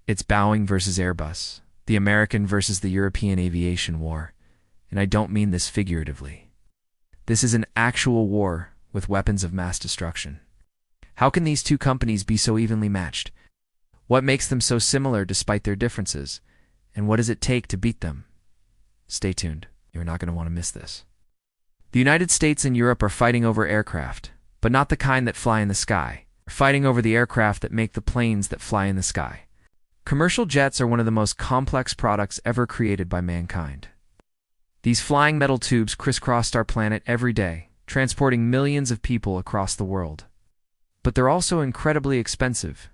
It's Boeing versus Airbus, the American versus the European Aviation War. And I don't mean this figuratively. This is an actual war with weapons of mass destruction. How can these two companies be so evenly matched? What makes them so similar despite their differences? And what does it take to beat them? Stay tuned. You're not going to want to miss this. The United States and Europe are fighting over aircraft, but not the kind that fly in the sky. They're fighting over the aircraft that make the planes that fly in the sky. Commercial jets are one of the most complex products ever created by mankind. These flying metal tubes crisscrossed our planet every day, transporting millions of people across the world. But they're also incredibly expensive.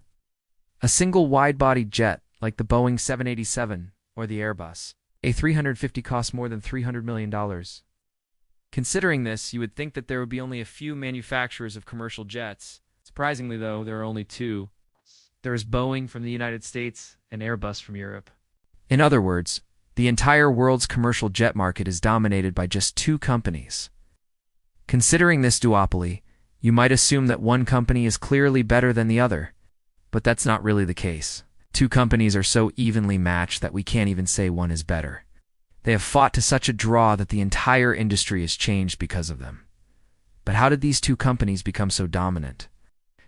A single wide-bodied jet, like the Boeing 787 or the Airbus A350, costs more than $300 million. Considering this, you would think that there would be only a few manufacturers of commercial jets. Surprisingly, though, there are only two. There is Boeing from the United States and Airbus from Europe. In other words, the entire world's commercial jet market is dominated by just two companies. Considering this duopoly, you might assume that one company is clearly better than the other, but that's not really the case. Two companies are so evenly matched that we can't even say one is better. They have fought to such a draw that the entire industry has changed because of them. But how did these two companies become so dominant?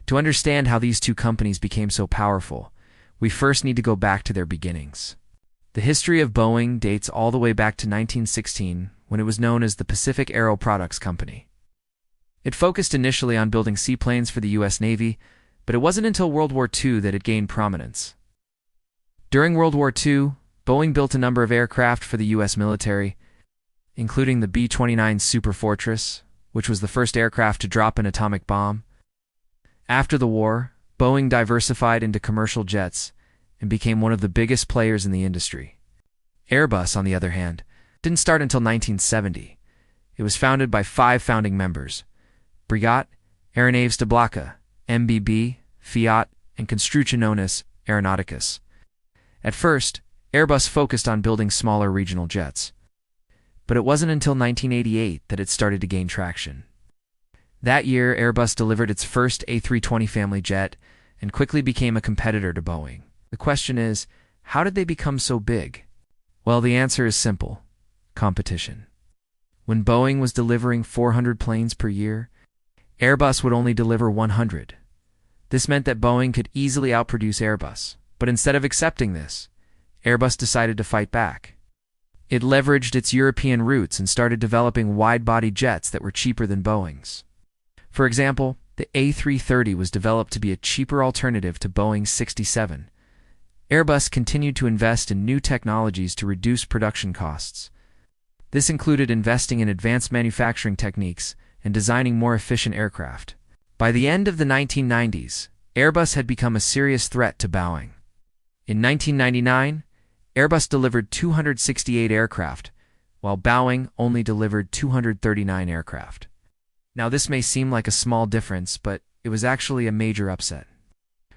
To understand how these two companies became so powerful, we first need to go back to their beginnings. The history of Boeing dates all the way back to 1916, when it was known as the Pacific Aero Products Company. It focused initially on building seaplanes for the U.S. Navy, but it wasn't until World War II that it gained prominence. During World War II, Boeing built a number of aircraft for the U.S. military, including the B-29 Superfortress, which was the first aircraft to drop an atomic bomb. After the war, Boeing diversified into commercial jets and became one of the biggest players in the industry. Airbus, on the other hand, didn't start until 1970. It was founded by 5 founding members: Brigat, Aeronaves de Blaka, MBB, Fiat, and Construcción known as Aeronauticas. At first, Airbus focused on building smaller regional jets. But it wasn't until 1988 that it started to gain traction. That year, Airbus delivered its first A320 family jet and quickly became a competitor to Boeing. The question is, how did they become so big? Well, the answer is simple: competition. When Boeing was delivering 400 planes per year, Airbus would only deliver 100. This meant that Boeing could easily outproduce Airbus. But instead of accepting this, Airbus decided to fight back. It leveraged its European roots and started developing wide-body jets that were cheaper than Boeing's. For example, the A330 was developed to be a cheaper alternative to Boeing's 67. Airbus continued to invest in new technologies to reduce production costs. This included investing in advanced manufacturing techniques and designing more efficient aircraft. By the end of the 1990s, Airbus had become a serious threat to Boeing. In 1999, Airbus delivered 268 aircraft, while Boeing only delivered 239 aircraft. Now, this may seem like a small difference, but it was actually a major upset.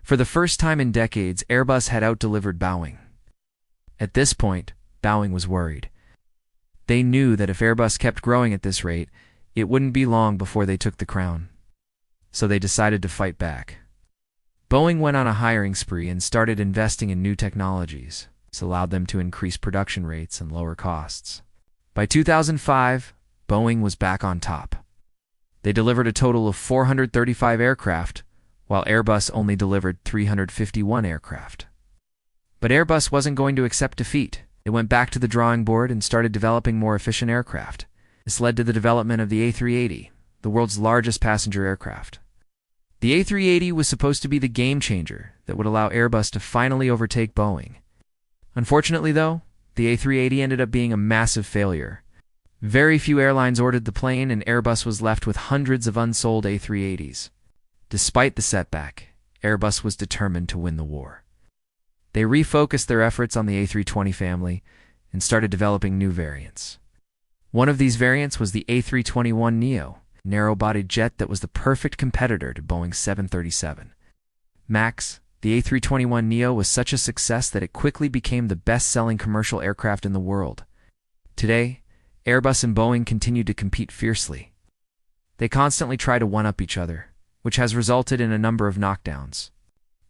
For the first time in decades, Airbus had outdelivered Boeing. At this point, Boeing was worried. They knew that if Airbus kept growing at this rate, it wouldn't be long before they took the crown. So they decided to fight back. Boeing went on a hiring spree and started investing in new technologies. This allowed them to increase production rates and lower costs. By 2005, Boeing was back on top. They delivered a total of 435 aircraft, while Airbus only delivered 351 aircraft. But Airbus wasn't going to accept defeat. It went back to the drawing board and started developing more efficient aircraft. This led to the development of the A380, the world's largest passenger aircraft. The A380 was supposed to be the game changer that would allow Airbus to finally overtake Boeing. Unfortunately, though, the A380 ended up being a massive failure. Very few airlines ordered the plane, and Airbus was left with hundreds of unsold A380s. Despite the setback, Airbus was determined to win the war. They refocused their efforts on the A320 family and started developing new variants. One of these variants was the A321neo, a narrow-bodied jet that was the perfect competitor to Boeing's 737 MAX. The A321neo was such a success that it quickly became the best-selling commercial aircraft in the world. Today, Airbus and Boeing continue to compete fiercely. They constantly try to one-up each other, which has resulted in a number of knockdowns.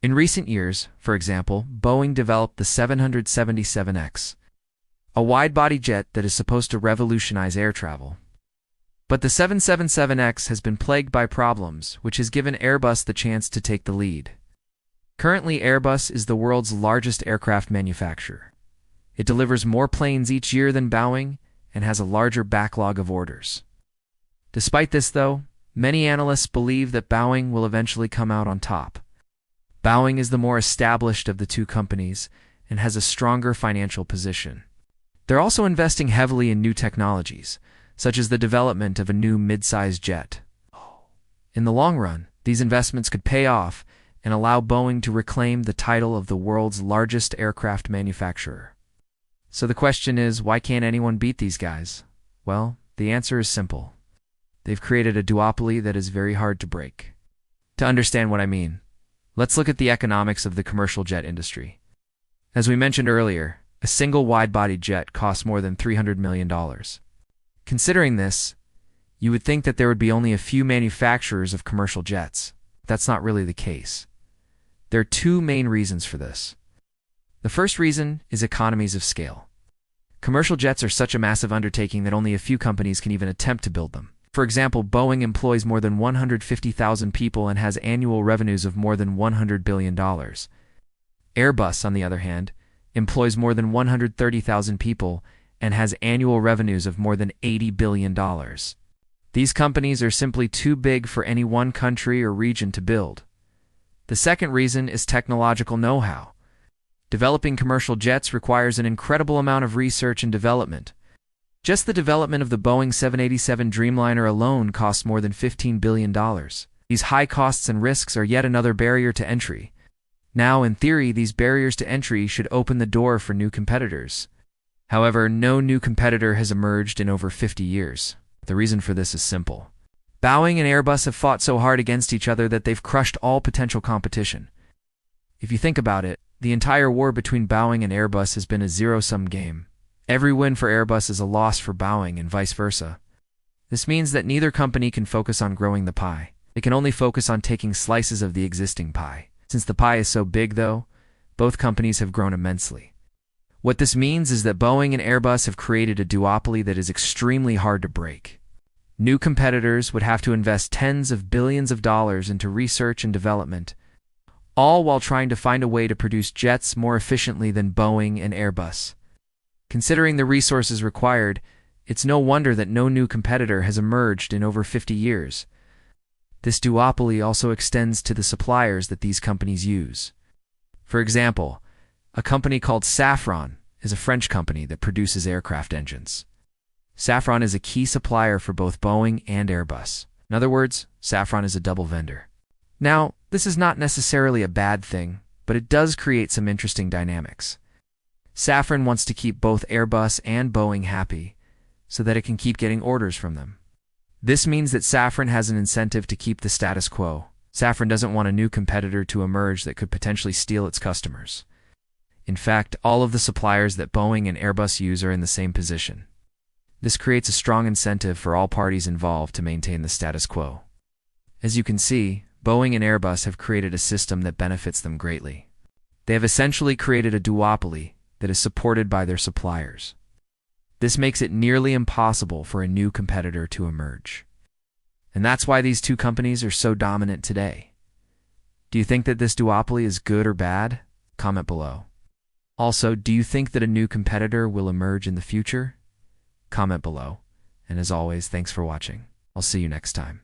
In recent years, for example, Boeing developed the 777X, a wide-body jet that is supposed to revolutionize air travel. But the 777X has been plagued by problems, which has given Airbus the chance to take the lead. Currently, Airbus is the world's largest aircraft manufacturer. It delivers more planes each year than Boeing and has a larger backlog of orders. Despite this, though, many analysts believe that Boeing will eventually come out on top. Boeing is the more established of the two companies and has a stronger financial position. They're also investing heavily in new technologies, such as the development of a new mid-sized jet. In the long run, these investments could pay off and allow Boeing to reclaim the title of the world's largest aircraft manufacturer. So the question is, why can't anyone beat these guys? Well, the answer is simple. They've created a duopoly that is very hard to break. To understand what I mean, let's look at the economics of the commercial jet industry. As we mentioned earlier, a single wide-body jet costs more than $300 million. Considering this, you would think that there would be only a few manufacturers of commercial jets. That's not really the case. There are two main reasons for this. The first reason is economies of scale. Commercial jets are such a massive undertaking that only a few companies can even attempt to build them. For example, Boeing employs more than 150,000 people and has annual revenues of more than $100 billion. Airbus, on the other hand, employs more than 130,000 people and has annual revenues of more than $80 billion. These companies are simply too big for any one country or region to build. The second reason is technological know-how. Developing commercial jets requires an incredible amount of research and development. Just the development of the Boeing 787 Dreamliner alone costs more than $15 billion. These high costs and risks are yet another barrier to entry. Now, in theory, these barriers to entry should open the door for new competitors. However, no new competitor has emerged in over 50 years. The reason for this is simple. Boeing and Airbus have fought so hard against each other that they've crushed all potential competition. If you think about it, the entire war between Boeing and Airbus has been a zero-sum game. Every win for Airbus is a loss for Boeing and vice versa. This means that neither company can focus on growing the pie. They can only focus on taking slices of the existing pie. Since the pie is so big, though, both companies have grown immensely. What this means is that Boeing and Airbus have created a duopoly that is extremely hard to break. New competitors would have to invest tens of billions of dollars into research and development, all while trying to find a way to produce jets more efficiently than Boeing and Airbus. Considering the resources required, it's no wonder that no new competitor has emerged in over 50 years. This duopoly also extends to the suppliers that these companies use. For example, a company called Safran is a French company that produces aircraft engines. Safran is a key supplier for both Boeing and Airbus. In other words, Safran is a double vendor. Now, this is not necessarily a bad thing, but it does create some interesting dynamics. Safran wants to keep both Airbus and Boeing happy so that it can keep getting orders from them. This means that Safran has an incentive to keep the status quo. Safran doesn't want a new competitor to emerge that could potentially steal its customers. In fact, all of the suppliers that Boeing and Airbus use are in the same position. This creates a strong incentive for all parties involved to maintain the status quo. As you can see, Boeing and Airbus have created a system that benefits them greatly. They have essentially created a duopoly that is supported by their suppliers. This makes it nearly impossible for a new competitor to emerge. And that's why these two companies are so dominant today. Do you think that this duopoly is good or bad? Comment below. Also, do you think that a new competitor will emerge in the future? Comment below. And as always, thanks for watching. I'll see you next time.